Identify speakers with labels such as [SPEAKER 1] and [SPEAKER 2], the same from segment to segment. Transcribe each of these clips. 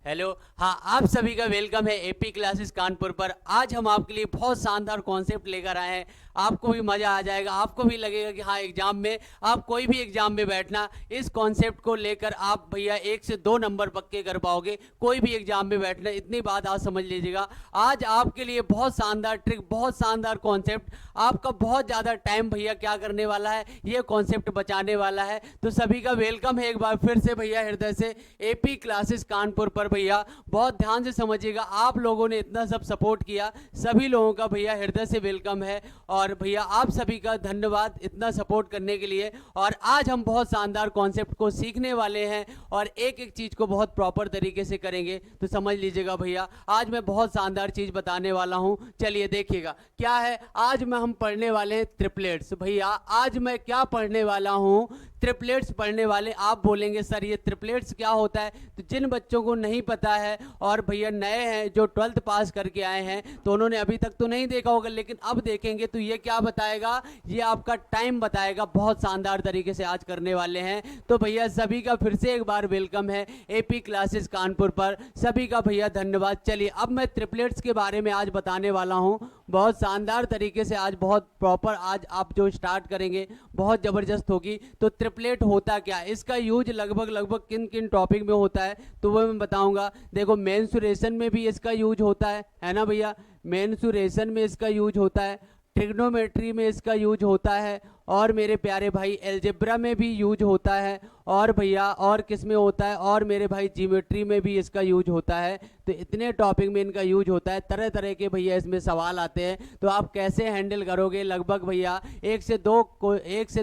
[SPEAKER 1] Hello. हाँ, आप सभी का वेलकम है एपी क्लासेस कानपुर पर। आज हम आपके लिए बहुत शानदार कॉन्सेप्ट लेकर आए हैं। आपको भी मज़ा आ जाएगा, आपको भी लगेगा कि हाँ, एग्जाम में आप कोई भी एग्जाम में बैठना, इस कॉन्सेप्ट को लेकर आप भैया 1 से 2 नंबर पक्के कर पाओगे। कोई भी एग्जाम में बैठना, इतनी बात आज समझ लीजिएगा। आज आपके लिए बहुत शानदार ट्रिक, बहुत शानदार कॉन्सेप्ट, आपका बहुत ज़्यादा टाइम भैया क्या करने वाला है, ये कॉन्सेप्ट बचाने वाला है। तो सभी का वेलकम है एक बार फिर से भैया हृदय से एपी क्लासेस कानपुर पर। भैया बहुत ध्यान से समझिएगा, आप लोगों ने इतना सब सपोर्ट किया, सभी लोगों का भैया हृदय से वेलकम है। और भैया आप सभी का धन्यवाद इतना सपोर्ट करने के लिए। और आज हम बहुत शानदार कॉन्सेप्ट को सीखने वाले हैं और एक एक चीज़ को बहुत प्रॉपर तरीके से करेंगे। तो समझ लीजिएगा भैया, आज मैं बहुत शानदार चीज़ बताने वाला हूँ। चलिए देखिएगा क्या है। आज मैं हम पढ़ने वाले हैं ट्रिपलेट्स। भैया आज मैं क्या पढ़ने वाला हूँ, ट्रिपलेट्स पढ़ने वाले। आप बोलेंगे सर ये ट्रिपलेट्स क्या होता है, तो जिन बच्चों को नहीं पता है और भैया नए हैं जो 12th पास करके आए हैं, तो उन्होंने अभी तक तो नहीं देखा होगा, लेकिन अब देखेंगे तो ये क्या बताएगा, ये आपका टाइम बताएगा। बहुत शानदार तरीके से आज करने वाले हैं। तो भैया सभी का फिर से एक बार वेलकम है एपी क्लासेस कानपुर पर, सभी का भैया धन्यवाद। चलिए अब मैं ट्रिपलेट्स के बारे में आज बताने वाला हूँ, बहुत शानदार तरीके से आज, बहुत प्रॉपर। आज आप जो स्टार्ट करेंगे बहुत ज़बरदस्त होगी। तो ट्रिपलेट होता क्या, इसका यूज लगभग किन किन टॉपिक में होता है तो वो मैं बताऊंगा। देखो मेंसुरेशन में भी इसका यूज होता है ना भैया, मेंसुरेशन में इसका यूज होता है, ट्रिग्नोमेट्री में इसका यूज होता है, और मेरे प्यारे भाई एल्जेब्रा में भी यूज होता है, और भैया और किस में होता है, और मेरे भाई ज्योमेट्री में भी इसका यूज होता है। तो इतने टॉपिक में इनका यूज होता है। तरह तरह के भैया इसमें सवाल आते हैं, तो आप कैसे हैंडल करोगे। लगभग भैया 1 से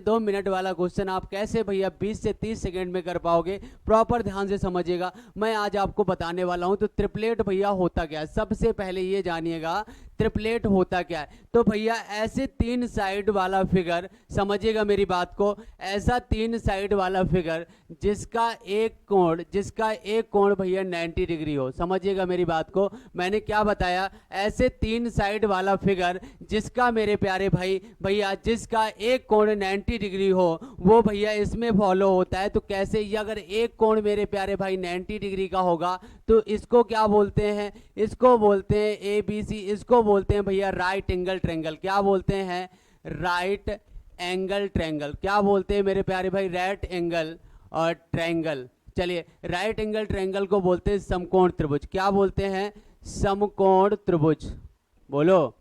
[SPEAKER 1] 2 मिनट वाला क्वेश्चन आप कैसे भैया 20 से 30 सेकेंड में कर पाओगे, प्रॉपर ध्यान से समझिएगा। मैं आज आपको बताने वाला हूं। तो ट्रिपलेट भैया होता क्या है, सबसे पहले ये जानिएगा ट्रिपलेट होता क्या है। तो भैया ऐसे 3 साइड वाला फिगर, समझिएगा मेरी बात को, ऐसा 3 साइड वाला फिगर जिसका एक कोण भैया 90 डिग्री हो। समझिएगा मेरी बात को, मैंने क्या बताया, ऐसे 3 साइड वाला फिगर जिसका मेरे प्यारे भाई भैया जिसका एक कोण 90 डिग्री हो, वो भैया इसमें फॉलो होता है। तो कैसे, ये अगर एक कोण मेरे प्यारे भाई 90 डिग्री का होगा तो इसको क्या बोलते हैं, इसको बोलते हैं ABC, इसको बोलते हैं भैया राइट एंगल ट्रायंगल। क्या बोलते हैं, राइट एंगल ट्रायंगल। क्या बोलते हैं मेरे प्यारे भाई, राइट एंगल और ट्रायंगल। चलिए राइट एंगल ट्रायंगल को बोलते हैं समकोण त्रिभुज। क्या बोलते हैं, समकोण त्रिभुज। बोलो,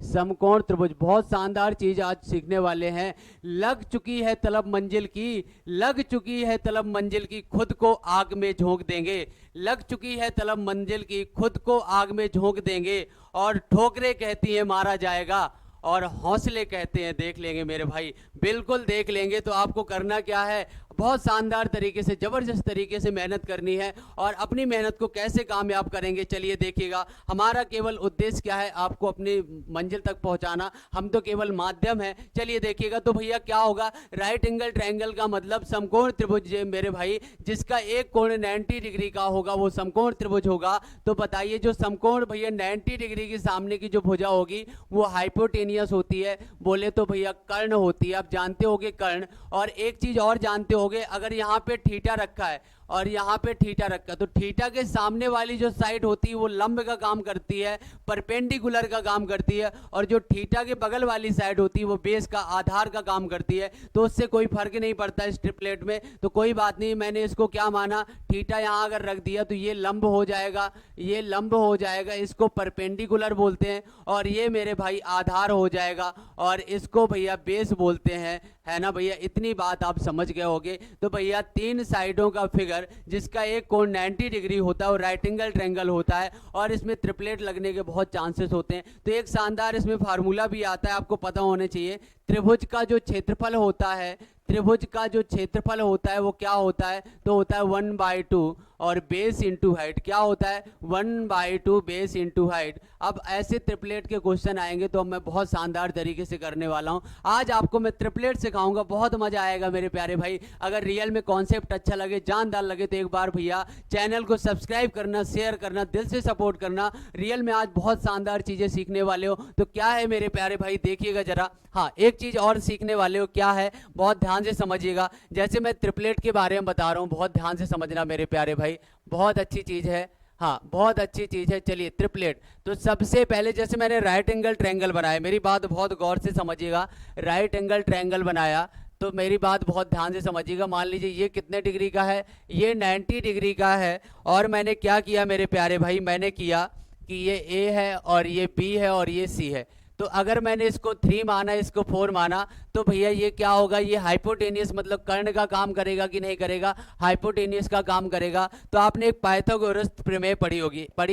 [SPEAKER 1] समकोण त्रिभुज। बहुत शानदार चीज आज सीखने वाले हैं। लग चुकी है तलब मंजिल की, लग चुकी है तलब मंजिल की, खुद को आग में झोंक देंगे। लग चुकी है तलब मंजिल की, खुद को आग में झोंक देंगे। और ठोकरें कहती हैं मारा जाएगा, और हौसले कहते हैं देख लेंगे मेरे भाई। बिल्कुल देख लेंगे। तो आपको करना क्या है, बहुत शानदार तरीके से, जबरदस्त तरीके से मेहनत करनी है। और अपनी मेहनत को कैसे कामयाब करेंगे, चलिए देखिएगा। हमारा केवल उद्देश्य क्या है, आपको अपनी मंजिल तक पहुंचाना, हम तो केवल माध्यम है। चलिए देखिएगा। तो भैया क्या होगा, राइट एंगल ट्रायंगल का मतलब समकोण त्रिभुज मेरे भाई, जिसका एक कोण 90 डिग्री का होगा वो समकोण त्रिभुज होगा। तो बताइए, जो समकोण भैया 90 डिग्री के सामने की जो भुजा होगी वो हाइपोटेनियस होती है। बोले तो भैया कर्ण होती है, आप जानते होगे कर्ण। और एक चीज और जानते होगे, अगर यहाँ पे थीटा रखा है और यहाँ पे थीटा रखा, तो थीटा के सामने वाली जो साइड होती है वो लंब का काम करती है, परपेंडिकुलर का काम करती है। और जो थीटा के बगल वाली साइड होती है वो बेस का, आधार का काम करती है। तो उससे कोई फर्क नहीं पड़ता इस ट्रिपलेट में। तो कोई बात नहीं, मैंने इसको क्या माना, थीटा यहाँ अगर रख दिया तो ये लंब हो जाएगा, ये लंब हो जाएगा, इसको परपेंडिकुलर बोलते हैं। और ये मेरे भाई आधार हो जाएगा, और इसको भैया बेस बोलते हैं, है ना भैया। इतनी बात आप समझ गए होंगे। तो भैया 3 साइडों का फिगर जिसका एक कोण 90 डिग्री होता है और राइट एंगल ट्रायंगल होता है, और इसमें ट्रिपलेट लगने के बहुत चांसेस होते हैं। तो एक शानदार इसमें फार्मूला भी आता है, आपको पता होने चाहिए। त्रिभुज का जो क्षेत्रफल होता है, त्रिभुज का जो क्षेत्रफल होता है वो क्या होता है, तो होता है 1/2 और बेस इंटू हाइट। क्या होता है, 1/2 बेस इंटू हाइट। अब ऐसे ट्रिपलेट के क्वेश्चन आएंगे तो मैं बहुत शानदार तरीके से करने वाला हूं। आज आपको मैं ट्रिपलेट सिखाऊंगा, बहुत मजा आएगा मेरे प्यारे भाई। अगर रियल में कॉन्सेप्ट अच्छा लगे, जानदार लगे, तो एक बार भैया चैनल को सब्सक्राइब करना, शेयर करना, दिल से सपोर्ट करना। रियल में आज बहुत शानदार चीजें सीखने वाले हो। तो क्या है मेरे प्यारे भाई, देखिएगा जरा। हाँ, एक चीज और सीखने वाले हो, क्या है, बहुत ध्यान ध्यान से समझिएगा। जैसे मैं ट्रिपलेट के बारे में बता रहा हूँ, बहुत ध्यान से समझना मेरे प्यारे भाई, बहुत अच्छी चीज़ है। हाँ, बहुत अच्छी चीज़ है। चलिए ट्रिपलेट, तो सबसे पहले जैसे मैंने राइट एंगल ट्रायंगल बनाया, मेरी बात बहुत गौर से समझिएगा। राइट एंगल ट्रायंगल बनाया तो मेरी बात बहुत ध्यान से समझिएगा। मान लीजिए ये कितने डिग्री का है, ये 90 डिग्री का है। और मैंने क्या किया मेरे प्यारे भाई, मैंने किया कि ये ए है और ये बी है और ये सी है। तो अगर मैंने इसको 3 माना, इसको 4 माना, तो भैया ये क्या होगा, ये हाइपोटेनियस मतलब कर्ण का काम करेगा कि नहीं करेगा, हाइपोटेनियस का काम करेगा। तो आपने एक पाइथागोरस प्रमेय पढ़ी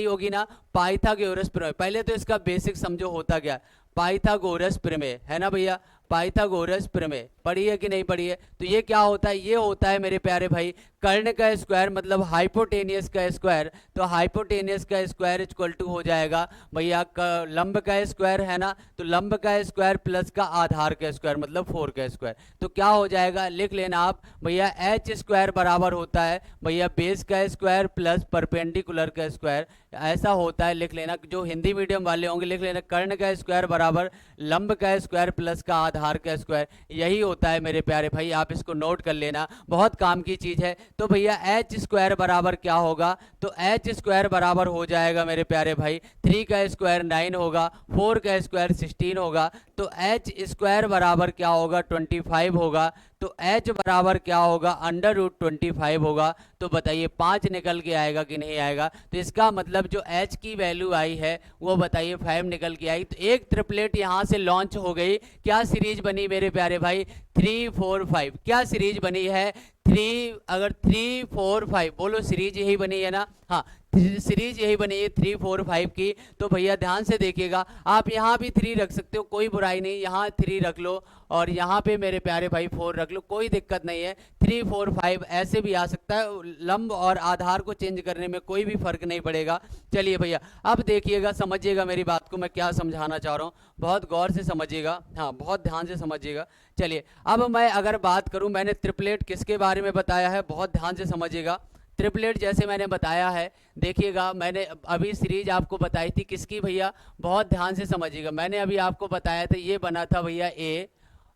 [SPEAKER 1] होगी ना, पाइथागोरस प्रमेय। पहले तो इसका बेसिक समझो होता क्या, पाइथागोरस प्रमेय है ना भैया, पाइथागोरस प्रमेय पढ़ी है कि नहीं पढ़ी है। तो ये क्या होता है, ये होता है मेरे प्यारे भाई कर्ण का स्क्वायर मतलब हाइपोटेनियस का स्क्वायर। तो हाइपोटेनियस का स्क्वायर इक्वल टू हो जाएगा भैया लंब का स्क्वायर है ना, तो लंब का स्क्वायर प्लस का आधार का स्क्वायर मतलब 4 का स्क्वायर। तो क्या हो जाएगा, लिख लेना आप भैया एच स्क्वायर बराबर होता है भैया बेस का स्क्वायर प्लस परपेंडिकुलर का स्क्वायर, ऐसा होता है। लिख लेना, जो हिंदी मीडियम वाले होंगे लिख लेना कर्ण का स्क्वायर बराबर लंब का स्क्वायर प्लस का आधार का स्क्वायर, यही होता है मेरे प्यारे भाई। आप इसको नोट कर लेना, बहुत काम की चीज़ है। तो भैया एच स्क्वायर बराबर क्या होगा, तो एच स्क्वायर बराबर हो जाएगा मेरे प्यारे भाई 3 का स्क्वायर 9 होगा, 4 का स्क्वायर 16 होगा। तो एच स्क्वायर बराबर क्या होगा 25 होगा। तो h बराबर क्या होगा √25 होगा। तो बताइए 5 निकल के आएगा कि नहीं आएगा। तो इसका मतलब जो h की वैल्यू आई है वो बताइए 5 निकल के आई। तो एक ट्रिपलेट यहाँ से लॉन्च हो गई। क्या सीरीज बनी मेरे प्यारे भाई, 3 4 5। क्या सीरीज बनी है, 3, अगर 3 4 5 बोलो, सीरीज यही बनी है ना। हाँ, सीरीज यही बनी है 3 4 5 की। तो भैया ध्यान से देखिएगा, आप यहाँ भी 3 रख सकते हो, कोई बुराई नहीं, यहाँ 3 रख लो और यहाँ पे मेरे प्यारे भाई 4 रख लो, कोई दिक्कत नहीं है। 3 4 5 ऐसे भी आ सकता है, लंब और आधार को चेंज करने में कोई भी फर्क नहीं पड़ेगा। चलिए भैया अब देखिएगा, समझिएगा मेरी बात को, मैं क्या समझाना चाह रहा हूँ, बहुत गौर से समझिएगा। हाँ, बहुत ध्यान से समझिएगा। चलिए अब मैं अगर बात करूँ, मैंने ट्रिपलेट किसके बारे में बताया है, बहुत ध्यान से समझिएगा। ट्रिपलेट जैसे मैंने बताया है, देखिएगा मैंने अभी सीरीज आपको बताई थी किसकी भैया, बहुत ध्यान से समझिएगा। मैंने अभी आपको बताया था ये बना था भैया ए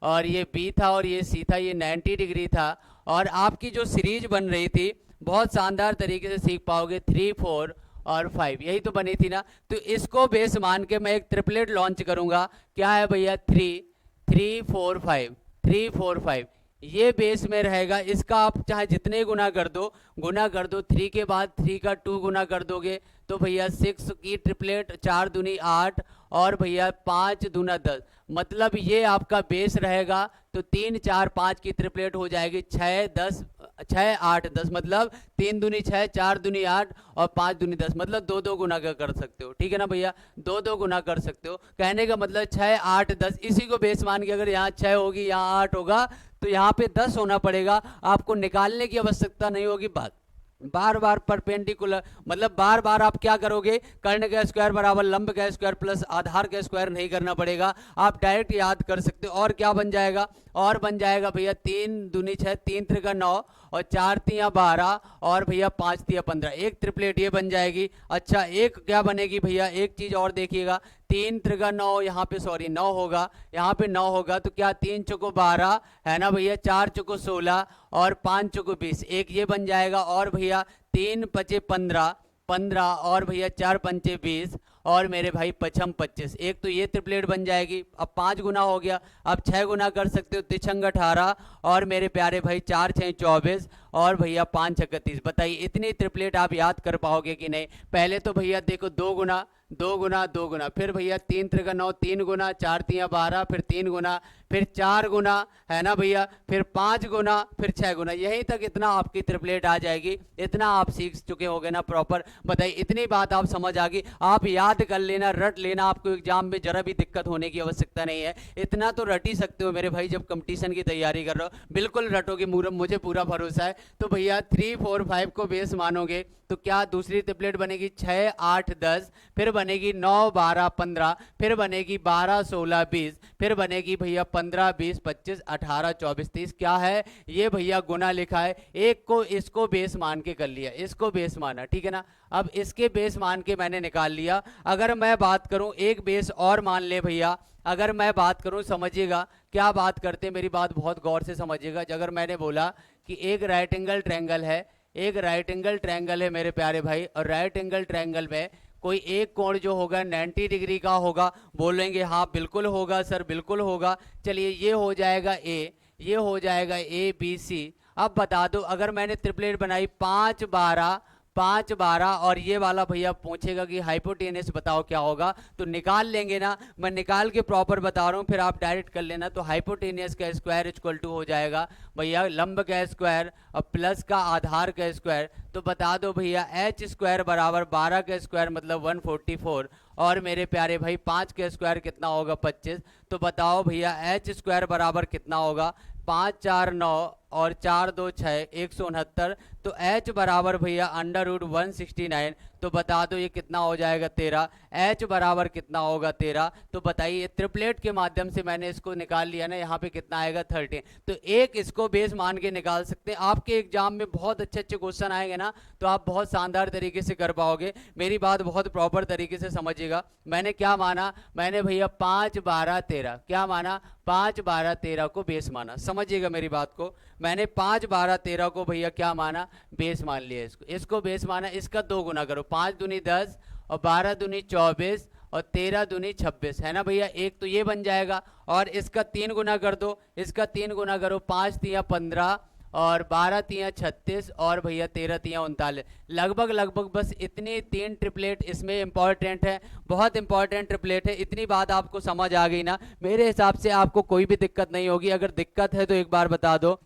[SPEAKER 1] और ये बी था और ये सी था, ये 90 डिग्री था। और आपकी जो सीरीज बन रही थी बहुत शानदार तरीके से सीख पाओगे, 3 4 और 5 यही तो बनी थी ना। तो इसको बेस मान के मैं एक ट्रिपलेट लॉन्च करूंगा। क्या है भैया, 3 3 4 5 3 4 5 ये बेस में रहेगा। इसका आप चाहे जितने गुना कर दो 3 के बाद 3 का 2 गुना कर दोगे तो भैया 6 की ट्रिपलेट, 4 दूनी 8 और भैया 5 दूना 10, मतलब ये आपका बेस रहेगा। तो 3 4 5 की ट्रिपलेट हो जाएगी 6 10 6 8 10, मतलब 3 दूनी 6 4 दूनी 8 और 5 दूनी 10, मतलब 2 गुना का कर सकते हो। ठीक है ना भैया, 2 गुना कर सकते हो। कहने का मतलब 6 8 10 इसी को बेस मान के, अगर यहाँ 6 होगी यहाँ 8 होगा तो यहाँ पे 10 होना पड़ेगा। आपको निकालने की आवश्यकता नहीं होगी। बार बार परपेंडिकुलर मतलब बार बार आप क्या करोगे, कर्ण का स्क्वायर बराबर लंब का स्क्वायर प्लस आधार का स्क्वायर नहीं करना पड़ेगा, आप डायरेक्ट याद कर सकते हो। और क्या बन जाएगा, और बन जाएगा भैया 3 दूनी 6 3 त्रिका 9 और 4 तिया 12 और भैया 5 तिया 15, एक ट्रिपलेट ये बन जाएगी। अच्छा एक क्या बनेगी भैया, एक चीज और देखिएगा, 3 त्रिका 9 यहाँ पे सॉरी 9 होगा, यहाँ पे 9 होगा तो क्या 3 चौको 12 है ना भैया, 4 चौको 16 और 5 चौको 20, एक ये बन जाएगा। और भैया 3 पचे 15 15 और भैया 4 पंचे 20 और मेरे भाई 5 25, एक तो ये ट्रिपलेट बन जाएगी। अब 5 गुना हो गया, अब 6 गुना कर सकते हो, 3 18 और मेरे प्यारे भाई 4 6 24 और भैया 5 6 30। बताइए इतनी ट्रिपलेट आप याद कर पाओगे कि नहीं। पहले तो भैया देखो 2 गुना 2 गुना 2 गुना, फिर भैया 3 त्रिका 9 3 गुना, 4 तिया 12, फिर 3 गुना, फिर 4 गुना है ना भैया, फिर 5 गुना, फिर 6 गुना, यहीं तक इतना आपकी ट्रिपलेट आ जाएगी। इतना आप सीख चुके होगे ना प्रॉपर। बताइए इतनी बात आप समझ आ गई, आप याद कर लेना, रट लेना, आपको एग्जाम में जरा भी दिक्कत होने की आवश्यकता नहीं है। इतना तो रट ही सकते हो मेरे भाई, जब कंपटीशन की तैयारी कर रहे हो बिल्कुल रटोगे, मुझे पूरा भरोसा है। तो भैया 3 4 5 को बेस मानोगे तो क्या दूसरी ट्रिपलेट बनेगी 6 8 10, फिर बनेगी 9 12 15, फिर बनेगी 12 16 20, फिर बनेगी भैया 15 20 25 18 24 30। क्या है ये भैया, गुना लिखा है। एक को इसको बेस मान के कर लिया, इसको बेस माना, ठीक है ना। अब इसके बेस मान के मैंने निकाल लिया। अगर मैं बात करूं एक बेस और मान ले भैया, अगर मैं बात करूं समझिएगा, क्या बात करते हैं, मेरी बात बहुत गौर से समझिएगा। अगर मैंने बोला कि एक राइट एंगल ट्रायंगल है, एक राइट एंगल ट्रायंगल है मेरे प्यारे भाई, और राइट एंगल ट्रायंगल में कोई एक कोण जो होगा 90 डिग्री का होगा, बोलेंगे हाँ बिल्कुल होगा सर, बिल्कुल होगा। चलिए ये हो जाएगा ए, ये हो जाएगा ए बी सी। अब बता दो, अगर मैंने ट्रिपलेट बनाई 5 12 5 12 और ये वाला भैया पूछेगा कि हाइपोटेनस बताओ क्या होगा, तो निकाल लेंगे ना, मैं निकाल के प्रॉपर बता रहा हूँ, फिर आप डायरेक्ट कर लेना। तो हाइपोटेनस का स्क्वायर इक्वल टू हो जाएगा भैया लंब का स्क्वायर और प्लस का आधार का स्क्वायर। तो बता दो भैया एच स्क्वायर बराबर 12 का स्क्वायर मतलब 144, और मेरे प्यारे भाई 5 का स्क्वायर कितना होगा 25। तो बताओ भैया एच स्क्वायर बराबर कितना होगा, 5 4 9 और 4 2 6 169। तो एच बराबर भैया √169। तो बता दो ये कितना हो जाएगा 13। एच बराबर कितना होगा 13। तो बताइए ट्रिपलेट के माध्यम से मैंने इसको निकाल लिया ना, यहाँ पे कितना आएगा 13। तो एक इसको बेस मान के निकाल सकते हैं। आपके एग्जाम में बहुत अच्छे अच्छे क्वेश्चन आएंगे ना, तो आप बहुत शानदार तरीके से कर पाओगे। मेरी बात बहुत प्रॉपर तरीके से समझिएगा। मैंने क्या माना, मैंने भैया 5 12 13 क्या माना, 5 12 13 को बेस माना। समझिएगा मेरी बात को, मैंने 5 12 13 को भैया क्या माना, बेस मान लिया। इसको बेस माना, इसका 2 गुना करो, 5 दूनी 10 और 12 दूनी 24 और 13 दूनी 26 है ना भैया। एक तो ये बन जाएगा, और इसका 3 गुना कर दो, इसका 3 गुना करो, 5 तिया 15 और 12 तिया 36 और भैया 13 तिया 39। लगभग लगभग बस इतनी 3 ट्रिपलेट इसमें इंपॉर्टेंट है, बहुत इंपॉर्टेंट ट्रिपलेट है। इतनी बात आपको समझ आ गई ना, मेरे हिसाब से आपको कोई भी दिक्कत नहीं होगी। अगर दिक्कत है तो एक बार बता दो,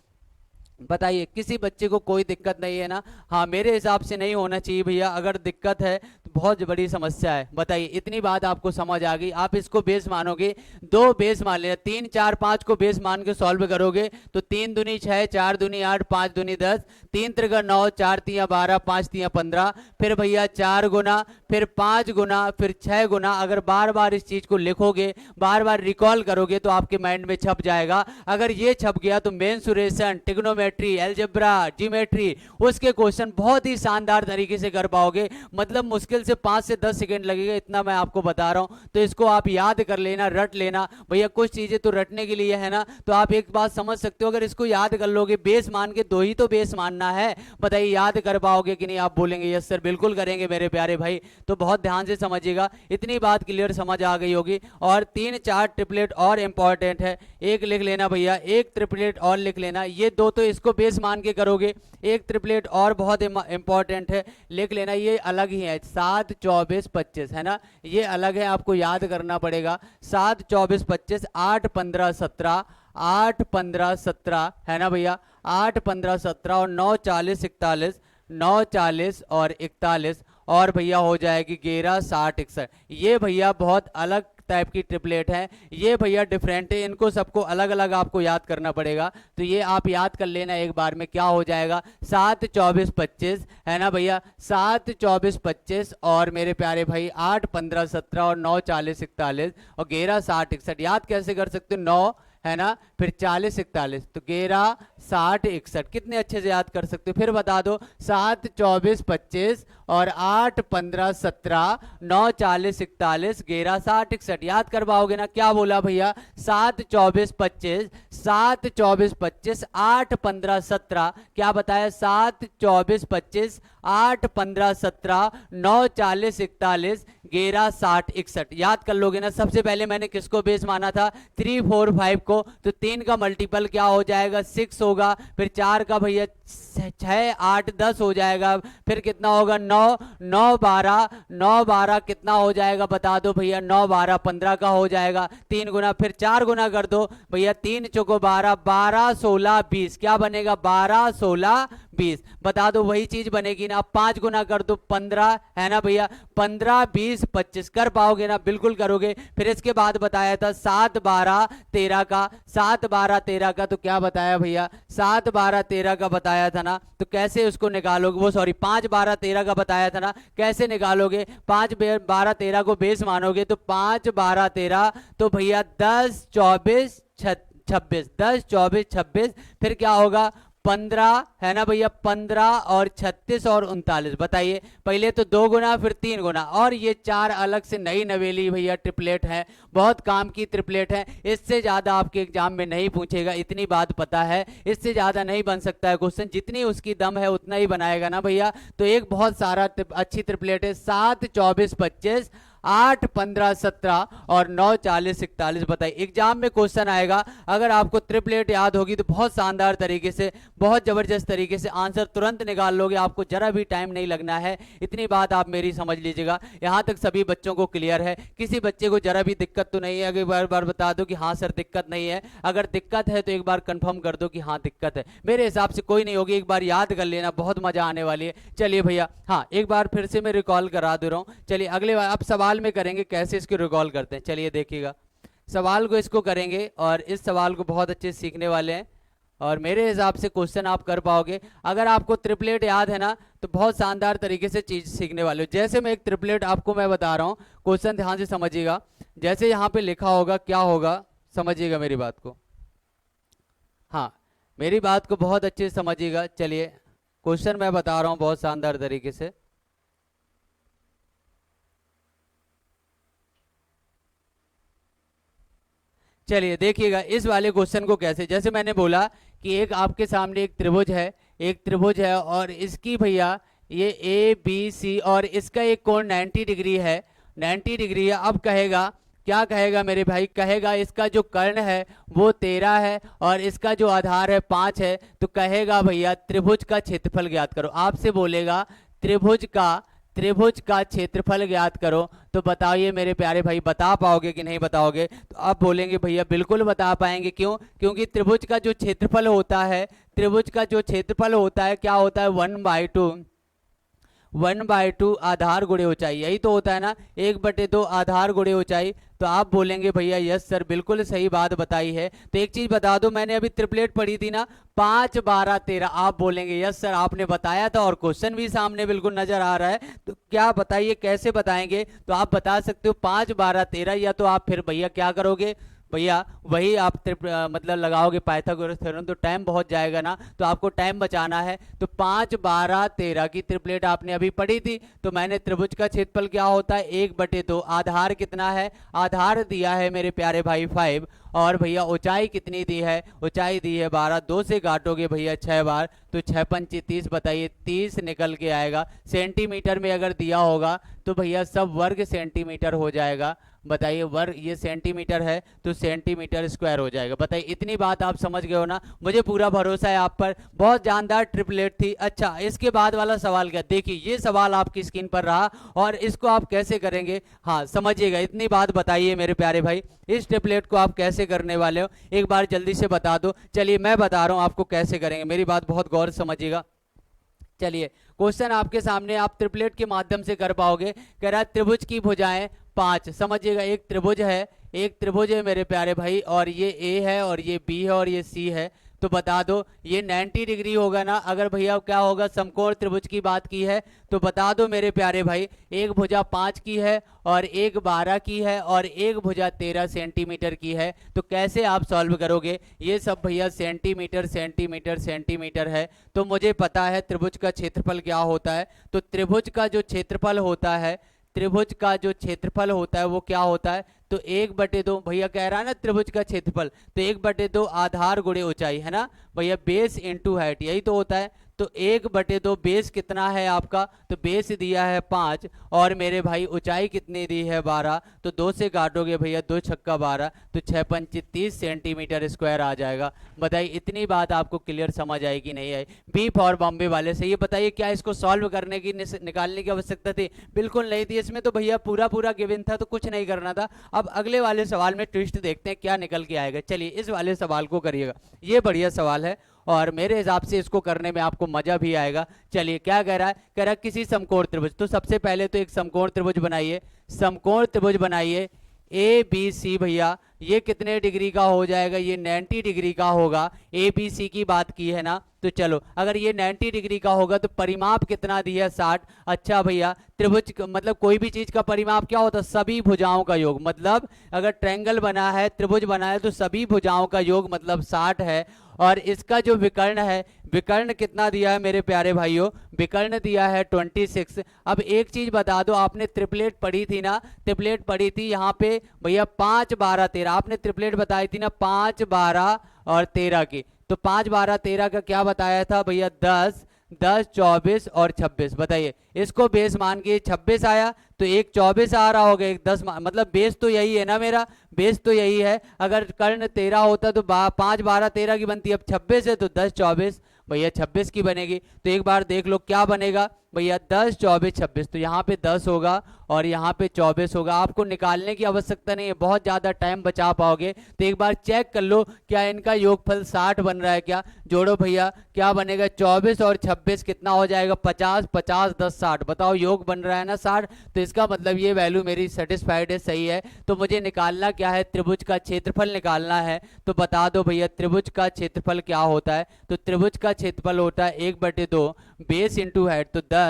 [SPEAKER 1] बताइए किसी बच्चे को कोई दिक्कत नहीं है ना। हाँ मेरे हिसाब से नहीं होना चाहिए भैया, अगर दिक्कत है तो बहुत बड़ी समस्या है। बताइए इतनी बात आपको समझ आ गई। आप इसको बेस मानोगे, 2 बेस मान लेना, 3 4 5 को बेस मान के सॉल्व करोगे तो 3 दूनी 6 4 दूनी 8 5 दूनी 10 3 त्रिका 9 4 तिया 12 5 तिया 15, फिर भैया 4 गुना, फिर 5 गुना, फिर 6 गुना। अगर बार बार इस चीज को लिखोगे, बार बार रिकॉल करोगे तो आपके माइंड में छप जाएगा। अगर ये छप गया तो मेंसुरेशन, ट्रिग्नोमेट्री, अलजेब्रा, ज्योमेट्री, उसके क्वेश्चन बहुत ही शानदार तरीके से कर पाओगे। मतलब मुश्किल से 5 से 10 सेकंड लगेगा, इतना मैं आपको बता रहा हूं। तो इसको आप याद कर लेना, रट लेना भैया। कुछ चीजें तो रटने के लिए है ना, तो आप एक बात समझ सकते हो, अगर इसको याद कर लोगे, बेस मान के 2 ही तो बेस मानना है। बताइए याद कर पाओगे कि नहीं? आप बोलेंगे यस सर बिल्कुल करेंगे मेरे प्यारे भाई। तो बहुत ध्यान से समझिएगा, इतनी बात क्लियर समझ आ गई होगी। और 3 4 ट्रिपलेट और इंपॉर्टेंट है, एक लिख लेना भैया, एक ट्रिपलेट और लिख लेना। ये 2 तो इसको बेस मान के करोगे, एक ट्रिपलेट और बहुत इंपॉर्टेंट है, लिख लेना। ये अलग ही है, 7 24 25 है ना, ये अलग है, आपको याद करना पड़ेगा। 7 24 25 8 15 17 8 15 17 है ना भैया, 8 15 17 और 9 40 41 9 40 और 41 और भैया हो जाएगी 11 60 61। ये भैया बहुत अलग टाइप की ट्रिपलेट है, ये भैया डिफरेंट है, इनको सबको अलग अलग आपको याद करना पड़ेगा। तो ये आप याद कर लेना एक बार में। क्या हो जाएगा 7 24 25 है ना भैया, 7 24 25 और मेरे प्यारे भाई 8 15 17 और 9 40 41 और 11 60 61। याद कैसे कर सकते हो, 9 है ना, फिर 40 41 तो 11 60 61। कितने अच्छे से याद कर सकते हो? फिर बता दो, 7 24 25 और 8 15 17 9 40 41 11 60 61। याद कर पाओगे ना? क्या बोला भैया, 7 24 25 7 24 25 8 15 17, क्या बताया, 7 24 25 8 15 17 9 40 41 11 60 61। याद कर लोगे ना? सबसे पहले मैंने किसको बेस माना था, 3 4 5 को। तो 3 का मल्टीपल क्या हो जाएगा, 6 होगा। फिर 4 का भैया 6 8 10 हो जाएगा। फिर कितना होगा, 9 9 12 9 12 कितना हो जाएगा बता दो भैया, 9 12 15 का हो जाएगा। 3 गुना, फिर 4 गुना कर दो भैया, 3 चौको 12 12 16 20। क्या बनेगा, 12 16 20। बता दो वही चीज बनेगी ना। 5 गुना कर दो 15 है ना भैया, 15 20 25। कर पाओगे ना? बिल्कुल करोगे। फिर इसके बाद बताया था 7 12 13 का, 7 12 13 का। तो क्या बताया भैया, 7 12 13 का बताया था ना। तो कैसे उसको निकालोगे, वो सॉरी 5 12 13 का बताया था ना, कैसे निकालोगे? 5 12 13 को बेस मानोगे तो 5 12 13 तो भैया 10 24 26 10 24 26। फिर क्या होगा, 15 है ना भैया, 15 और 36 और 39। बताइए, पहले तो 2 गुना फिर 3 गुना, और ये 4 अलग से नई नवेली भैया ट्रिपलेट है, बहुत काम की ट्रिपलेट है। इससे ज़्यादा आपके एग्जाम में नहीं पूछेगा, इतनी बात पता है। इससे ज़्यादा नहीं बन सकता है क्वेश्चन, जितनी उसकी दम है उतना ही बनाएगा ना भैया। तो एक बहुत सारा अच्छी ट्रिपलेट है। 7 24 25, 8 15 17 और 9 40 41। बताइए, एग्जाम में क्वेश्चन आएगा, अगर आपको ट्रिपलेट याद होगी तो बहुत शानदार तरीके से, बहुत जबरदस्त तरीके से आंसर तुरंत निकाल लोगे, आपको जरा भी टाइम नहीं लगना है। इतनी बात आप मेरी समझ लीजिएगा। यहाँ तक सभी बच्चों को क्लियर है? किसी बच्चे को जरा भी दिक्कत तो नहीं है? अगर बार बार बता दो कि हाँ सर दिक्कत नहीं है। अगर दिक्कत है तो एक बार कंफर्म कर दो कि हाँ दिक्कत है। मेरे हिसाब से कोई नहीं होगी, एक बार याद कर लेना, बहुत मजा आने वाली है। चलिए भैया, हाँ एक बार फिर से मैं रिकॉल करा दे रहा हूँ। चलिए अगले बार अब सवाल में करेंगे कैसे इसको रिकॉल करते हैं। चलिए देखिएगा, सवाल को इसको करेंगे और इस सवाल को बहुत अच्छे से सीखने वाले हैं, और मेरे हिसाब से क्वेश्चन आप कर पाओगे। अगर आपको ट्रिपलेट याद है ना तो बहुत शानदार तरीके से चीज सीखने वाले हो। जैसे मैं एक ट्रिपलेट आपको मैं बता रहा हूँ, क्वेश्चन ध्यान से समझिएगा। जैसे यहाँ पे लिखा होगा, क्या होगा, समझिएगा मेरी बात को। हाँ, मेरी बात को बहुत अच्छे से समझिएगा। चलिए क्वेश्चन मैं बता रहा हूँ बहुत शानदार तरीके से। चलिए देखिएगा इस वाले क्वेश्चन को कैसे, जैसे मैंने बोला कि एक आपके सामने एक त्रिभुज है, एक त्रिभुज है और इसकी भैया ये ए बी सी और इसका एक कोण 90 डिग्री है, 90 डिग्री है। अब कहेगा, क्या कहेगा मेरे भाई, कहेगा इसका जो कर्ण है वो 13 है और इसका जो आधार है 5 है। तो कहेगा भैया त्रिभुज का क्षेत्रफल ज्ञात करो। आपसे बोलेगा त्रिभुज का क्षेत्रफल ज्ञात करो। तो बताइए मेरे प्यारे भाई, बता पाओगे कि नहीं बताओगे? तो आप बोलेंगे भैया बिल्कुल बता पाएंगे। क्यों? क्योंकि त्रिभुज का जो क्षेत्रफल होता है, त्रिभुज का जो क्षेत्रफल होता है क्या होता है, 1/2 आधार गुणे ऊंचाई, यही तो होता है ना, 1/2 आधार गुणे ऊंचाई। तो आप बोलेंगे भैया यस सर बिल्कुल सही बात बताई है। तो एक चीज बता दो, मैंने अभी ट्रिपलेट पढ़ी थी ना, 5 12 13। आप बोलेंगे यस सर आपने बताया था और क्वेश्चन भी सामने बिल्कुल नजर आ रहा है। तो क्या बताइए कैसे बताएंगे? तो आप बता सकते हो 5 12 13, या तो आप फिर भैया क्या करोगे भैया, वही आप मतलब लगाओगे पाइथागोरस थ्योरम, तो टाइम बहुत जाएगा ना, तो आपको टाइम बचाना है। तो 5 12 13 की ट्रिपलेट आपने अभी पढ़ी थी। तो मैंने त्रिभुज का क्षेत्रफल क्या होता है, 1/2। आधार कितना है, आधार दिया है मेरे प्यारे भाई 5, और भैया ऊंचाई कितनी दी है, ऊंचाई दी है 12। 2 से काटोगे भैया 6 बार, तो 6 पंची 30। बताइए 30 निकल के आएगा। सेंटीमीटर में अगर दिया होगा तो भैया सब वर्ग सेंटीमीटर हो जाएगा। बताइए वर्ग, ये सेंटीमीटर है तो सेंटीमीटर स्क्वायर हो जाएगा। बताइए इतनी बात आप समझ गए हो ना? मुझे पूरा भरोसा है आप पर। बहुत जानदार ट्रिपलेट थी। अच्छा, इसके बाद वाला सवाल क्या, देखिए ये सवाल आपकी स्क्रीन पर रहा और इसको आप कैसे करेंगे, हाँ समझिएगा। इतनी बात बताइए मेरे प्यारे भाई, इस ट्रिपलेट को आप कैसे करने वाले हो एक बार जल्दी से बता दो। चलिए मैं बता रहा हूं आपको कैसे करेंगे, मेरी बात बहुत गौर से समझिएगा। चलिए क्वेश्चन आपके सामने, आप ट्रिपलेट के माध्यम से कर पाओगे। कह रहा है त्रिभुज की भुजाएं 5। समझिएगा एक त्रिभुज है, एक त्रिभुज है मेरे प्यारे भाई, और ये ए है और ये बी है और ये सी है। तो बता दो ये 90 डिग्री होगा ना? अगर भैया क्या होगा, समकोण त्रिभुज की बात की है तो बता दो मेरे प्यारे भाई, एक भुजा 5 की है और एक 12 की है और एक भुजा 13 सेंटीमीटर की है। तो कैसे आप सॉल्व करोगे? ये सब भैया सेंटीमीटर सेंटीमीटर सेंटीमीटर है। तो मुझे पता है त्रिभुज का क्षेत्रफल क्या होता है। तो त्रिभुज का जो क्षेत्रफल होता है, त्रिभुज का जो क्षेत्रफल होता है वो क्या होता है, तो 1/2 भैया कह रहा है ना त्रिभुज का क्षेत्रफल, तो 1/2 आधार गुणे ऊंचाई है ना भैया, बेस इंटू हाइट, यही तो होता है। तो 1/2 बेस कितना है आपका, तो बेस दिया है 5 और मेरे भाई ऊंचाई कितनी दी है 12। तो 2 से काटोगे भैया 2 छक्का 12, तो 6 पंची 30 सेंटीमीटर स्क्वायर आ जाएगा। बताइए इतनी बात आपको क्लियर समझ आई कि नहीं आई? बी फॉर बॉम्बे वाले से ये बताइए, क्या इसको सॉल्व करने की निकालने की आवश्यकता थी? बिल्कुल नहीं थी। इसमें तो भैया पूरा पूरा गिवन था, तो कुछ नहीं करना था। अब अगले वाले सवाल में ट्विस्ट देखते हैं क्या निकल के आएगा। चलिए इस वाले सवाल को करिएगा, ये बढ़िया सवाल है और मेरे हिसाब से इसको करने में आपको मजा भी आएगा। चलिए क्या कह रहा है, कह रहा है किसी समकोण त्रिभुज, तो सबसे पहले तो एक समकोण त्रिभुज बनाइए, समकोण त्रिभुज बनाइए ए बी सी। भैया ये कितने डिग्री का हो जाएगा, ये 90 डिग्री का होगा। ए बी सी की बात की है ना, तो चलो अगर ये 90 डिग्री का होगा तो परिमाप कितना दिया 60। अच्छा भैया त्रिभुज मतलब कोई भी चीज का परिमाप क्या होता है, सभी भुजाओं का योग। मतलब अगर ट्रायंगल बना है, त्रिभुज बना है, तो सभी भुजाओं का योग मतलब 60 है। और इसका जो विकर्ण है, विकर्ण कितना दिया है मेरे प्यारे भाइयों, विकर्ण दिया है 26। अब एक चीज बता दो, आपने ट्रिपलेट पढ़ी थी ना, ट्रिपलेट पढ़ी थी यहाँ पे भैया 5 12 13, आपने ट्रिपलेट बताई थी ना 5 12 और 13 की। तो 5 12 13 का क्या बताया था भैया, 10 10 24 और 26। बताइए इसको बेस मान के 26 आया तो एक 24 आ रहा होगा, एक 10, मतलब बेस तो यही है ना, मेरा बेस तो यही है। अगर कर्ण 13 होता तो 5 12 13 की बनती, अब 26 है तो 10 24 भैया 26 की बनेगी। तो एक बार देख लो क्या बनेगा भैया, 10 24 26। तो यहाँ पे 10 होगा और यहाँ पे 24 होगा। आपको निकालने की आवश्यकता नहीं है, बहुत ज़्यादा टाइम बचा पाओगे। तो एक बार चेक कर लो क्या इनका योगफल 60 बन रहा है क्या। जोड़ो भैया, क्या बनेगा, 24 और 26 कितना हो जाएगा, 50 50 10 60। बताओ योग बन रहा है ना 60, तो इसका मतलब ये वैल्यू मेरी सेटिस्फाइड है, सही है। तो मुझे निकालना क्या है, त्रिभुज का क्षेत्रफल निकालना है। तो बता दो भैया त्रिभुज का क्षेत्रफल क्या होता है। तो त्रिभुज का क्षेत्रफल होता है 1/2 बेस इंटू हाइट। तो 10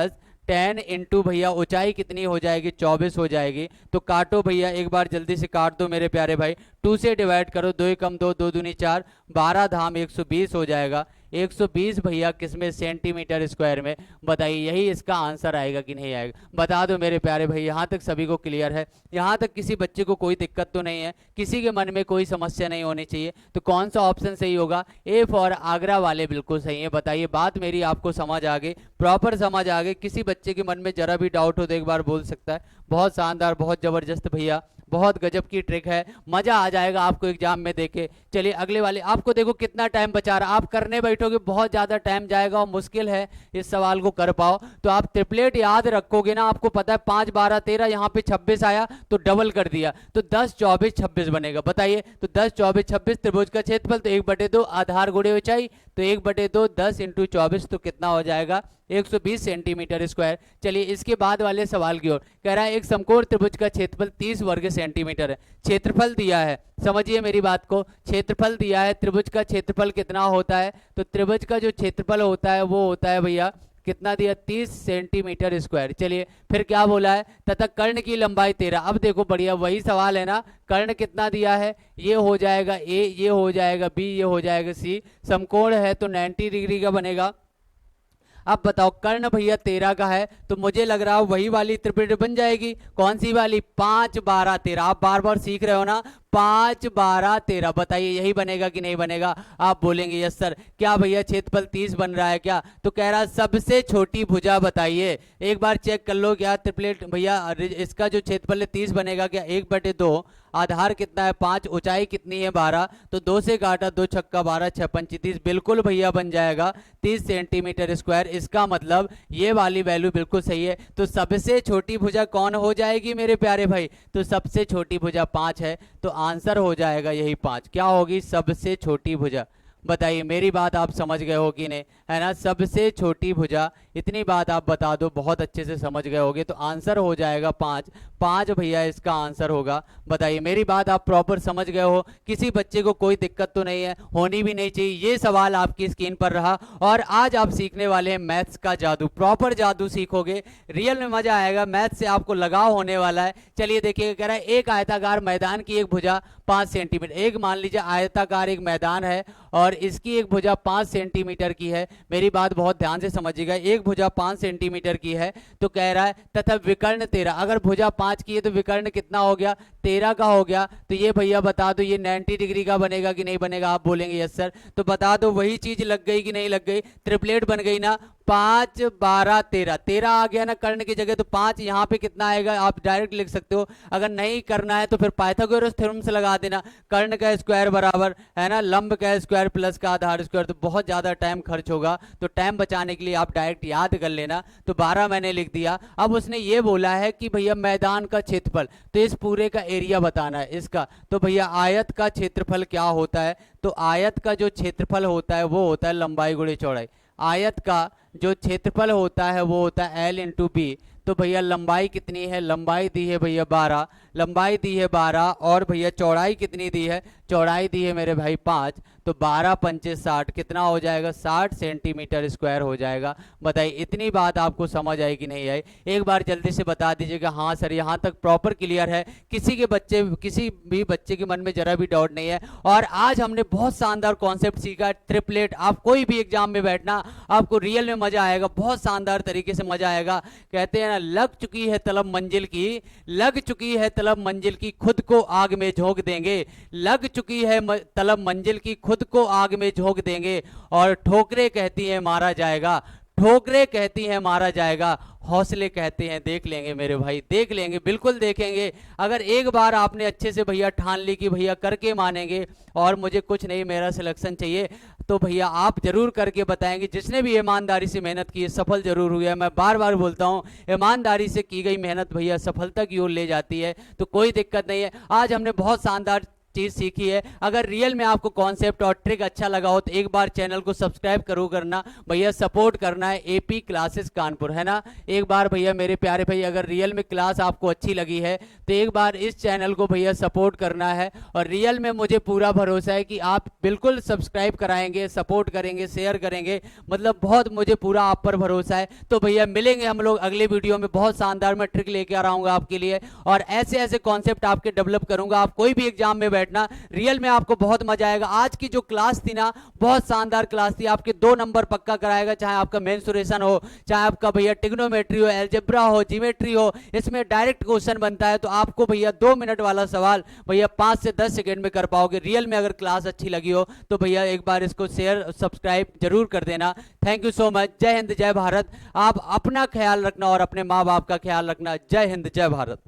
[SPEAKER 1] 10 इंटू भैया ऊंचाई कितनी हो जाएगी, 24 हो जाएगी। तो काटो भैया, एक बार जल्दी से काट दो मेरे प्यारे भाई, 2 से डिवाइड करो, 2 एकम 2 2 दूनी 4, 12 धाम 120 हो जाएगा। 120 भैया किसमें, सेंटीमीटर स्क्वायर में। बताइए यही इसका आंसर आएगा कि नहीं आएगा, बता दो मेरे प्यारे भाई। यहाँ तक सभी को क्लियर है, यहाँ तक किसी बच्चे को कोई दिक्कत तो नहीं है, किसी के मन में कोई समस्या नहीं होनी चाहिए। तो कौन सा ऑप्शन सही होगा, ए फॉर आगरा वाले बिल्कुल सही है। बताइए बात मेरी आपको समझ आ गई, प्रॉपर समझ आ गई। किसी बच्चे के मन में जरा भी डाउट हो तो एक बार बोल सकता है। बहुत शानदार, बहुत जबरदस्त भैया, बहुत गजब की ट्रिक है, मजा आ जाएगा आपको एग्जाम में देखे। चलिए अगले वाले, आपको देखो कितना टाइम बचा रहा, आप करने बैठोगे बहुत ज्यादा टाइम जाएगा और मुश्किल है इस सवाल को कर पाओ। तो आप ट्रिपलेट याद रखोगे ना, आपको पता है 5 12 13, यहाँ पे 26 आया तो डबल कर दिया, तो 10 24 26 बनेगा। बताइए तो 10 24 26 त्रिभुज का क्षेत्रफल, तो 1/2 आधार गुणे ऊंचाई, तो 1/2 10 इंटू 24 तो कितना हो जाएगा, 120 सेंटीमीटर स्क्वायर। चलिए इसके बाद वाले सवाल की ओर, कह रहा है एक समकोण त्रिभुज का क्षेत्रफल 30 वर्ग सेंटीमीटर है। क्षेत्रफल दिया है, समझिए मेरी बात को, क्षेत्रफल दिया है, त्रिभुज का क्षेत्रफल कितना होता है। तो त्रिभुज का जो क्षेत्रफल होता है वो होता है भैया कितना दिया, 30 सेंटीमीटर स्क्वायर। चलिए फिर क्या बोला है, तथा कर्ण की लंबाई 13। अब देखो बढ़िया वही सवाल है ना, कर्ण कितना दिया है, ये हो जाएगा ए, ये हो जाएगा बी, ये हो जाएगा सी। समकोण है तो 90 डिग्री का बनेगा। अब बताओ कर्ण भैया 13 का है, तो मुझे लग रहा है वही वाली त्रिभुज बन जाएगी। कौन सी वाली, 5 12 13। आप बार बार सीख रहे हो ना, 5 12 13। बताइए यही बनेगा कि नहीं बनेगा। आप बोलेंगे यस सर। क्या भैया क्षेत्रफल 30 बन रहा है क्या, तो कह रहा सबसे छोटी भुजा बताइए। एक बार चेक कर लो क्या त्रिपलेट भैया, इसका जो क्षेत्रफल है 30 बनेगा क्या, 1/2 आधार कितना है 5, ऊंचाई कितनी है 12, तो 2 से काटा, 2 छक्का 12 6 पंची 30, बिल्कुल भैया बन जाएगा 30 सेंटीमीटर स्क्वायर। इसका मतलब ये वाली वैल्यू बिल्कुल सही है। तो सबसे छोटी भुजा कौन हो जाएगी मेरे प्यारे भाई, तो सबसे छोटी भुजा 5 है, तो आंसर हो जाएगा यही 5। क्या होगी, सबसे छोटी भुजा। बताइए मेरी बात आप समझ गए हो कि नहीं, है ना, सबसे छोटी भुजा। इतनी बात आप बता दो, बहुत अच्छे से समझ गए होगे। तो आंसर हो जाएगा 5 5 भैया इसका आंसर होगा। बताइए मेरी बात आप प्रॉपर समझ गए हो, किसी बच्चे को कोई दिक्कत तो नहीं है, होनी भी नहीं चाहिए। ये सवाल आपकी स्क्रीन पर रहा और आज आप सीखने वाले हैं मैथ्स का जादू, प्रॉपर जादू सीखोगे, रियल में मजा आएगा, मैथ्स से आपको लगाव होने वाला है। चलिए देखिए, कह रहा है एक आयताकार मैदान की एक भुजा 5 सेंटीमीटर। एक मान लीजिए आयताकार एक मैदान है और इसकी एक भुजा 5 सेंटीमीटर की है। मेरी बात बहुत ध्यान से समझिएगा, एक भुजा 5 सेंटीमीटर की है। तो कह रहा है तथा विकर्ण 13। अगर भुजा 5 की है तो विकर्ण कितना हो गया, 13 का हो गया। तो ये भैया बता दो ये 90 डिग्री का बनेगा कि नहीं बनेगा। आप बोलेंगे यस सर। तो बता दो वही चीज लग गई कि नहीं लग गई, ट्रिपलेट बन गई ना, 5 12 13। 13 आ गया ना कर्ण की जगह, तो 5 यहाँ पे कितना आएगा आप डायरेक्ट लिख सकते हो। अगर नहीं करना है तो फिर पाइथागोरस थ्योरम से लगा देना, कर्ण का स्क्वायर बराबर है ना लंब का स्क्वायर प्लस का आधार स्क्वायर। तो बहुत ज्यादा टाइम खर्च होगा, तो टाइम बचाने के लिए आप डायरेक्ट याद कर लेना। तो 12 मैंने लिख दिया। अब उसने ये बोला है कि भैया मैदान का क्षेत्रफल, तो इस पूरे का एरिया बताना है इसका। तो भैया आयत का क्षेत्रफल क्या होता है, तो आयत का जो क्षेत्रफल होता है वो होता है लंबाई गुणे चौड़ाई। आयत का जो क्षेत्रफल होता है वो होता है L इंटू बी। तो भैया लंबाई कितनी है, लंबाई दी है भैया 12, लंबाई दी है 12 और भैया चौड़ाई कितनी दी है, चौड़ाई दी है मेरे भाई 5, तो 12 पंचे 60 कितना हो जाएगा, 60 सेंटीमीटर स्क्वायर हो जाएगा। बताइए इतनी बात आपको समझ आई कि नहीं आई? एक बार जल्दी से बता दीजिएगा। हाँ सर, यहाँ तक प्रॉपर क्लियर है, किसी भी बच्चे के मन में जरा भी डाउट नहीं है। और आज हमने बहुत शानदार कॉन्सेप्ट सीखा, ट्रिपलेट। आप कोई भी एग्जाम में बैठना, आपको रियल में मजा आएगा, बहुत शानदार तरीके से मजा आएगा। कहते हैं ना, लग चुकी है तलब मंजिल की, लग चुकी है तलब मंजिल की, खुद को आग में झोंक देंगे। लग चुकी है तलब मंजिल की, खुद को आग में झोंक देंगे। और ठोकरें कहती हैं मारा जाएगा, ठोकरें कहती हैं मारा जाएगा, हौसले कहते हैं देख लेंगे मेरे भाई, देख लेंगे, बिल्कुल देखेंगे। अगर एक बार आपने अच्छे से भैया ठान ली कि भैया करके मानेंगे और मुझे कुछ नहीं, मेरा सिलेक्शन चाहिए, तो भैया आप जरूर करके बताएंगे। जिसने भी ईमानदारी से मेहनत की है सफल जरूर हुआ है। मैं बार बार बोलता हूँ, ईमानदारी से की गई मेहनत भैया सफलता की ओर ले जाती है, तो कोई दिक्कत नहीं है। आज हमने बहुत शानदार चीज सीखी है। अगर रियल में आपको कॉन्सेप्ट और ट्रिक अच्छा लगा हो तो एक बार चैनल को सब्सक्राइब करो करना भैया, सपोर्ट करना है एपी क्लासेस कानपुर, है ना। एक बार भैया मेरे प्यारे भैया, अगर रियल में क्लास आपको अच्छी लगी है तो एक बार इस चैनल को भैया सपोर्ट करना है। और रियल में मुझे पूरा भरोसा है कि आप बिल्कुल सब्सक्राइब कराएंगे, सपोर्ट करेंगे, शेयर करेंगे, मतलब बहुत मुझे पूरा आप पर भरोसा है। तो भैया मिलेंगे हम लोग अगले वीडियो में, बहुत शानदार मैं ट्रिक लेके आ रहा हूँ आपके लिए, और ऐसे ऐसे कॉन्सेप्ट आपके डेवलप करूंगा। आप कोई भी एग्जाम में बैठना, रियल में आपको बहुत मजा आएगा। आज की जो क्लास थी ना, बहुत शानदार क्लास थी, आपके 2 नंबर पक्का कराएगा, चाहे आपका मेंसुरेशन हो, चाहे आपका भैया टिग्नोमेट्री हो, अलजेब्रा हो, ज्योमेट्री हो। इसमें डायरेक्ट क्वेश्चन बनता है, तो आपको भैया 2 मिनट वाला सवाल भैया 5 से 10 सेकंड में कर पाओगे। रियल में अगर क्लास अच्छी लगी हो तो भैया एक बार इसको शेयर सब्सक्राइब जरूर कर देना। Thank you so much. जय हिंद, जय भारत। आप अपना ख्याल रखना और अपने माँ बाप का ख्याल रखना। जय हिंद, जय भारत।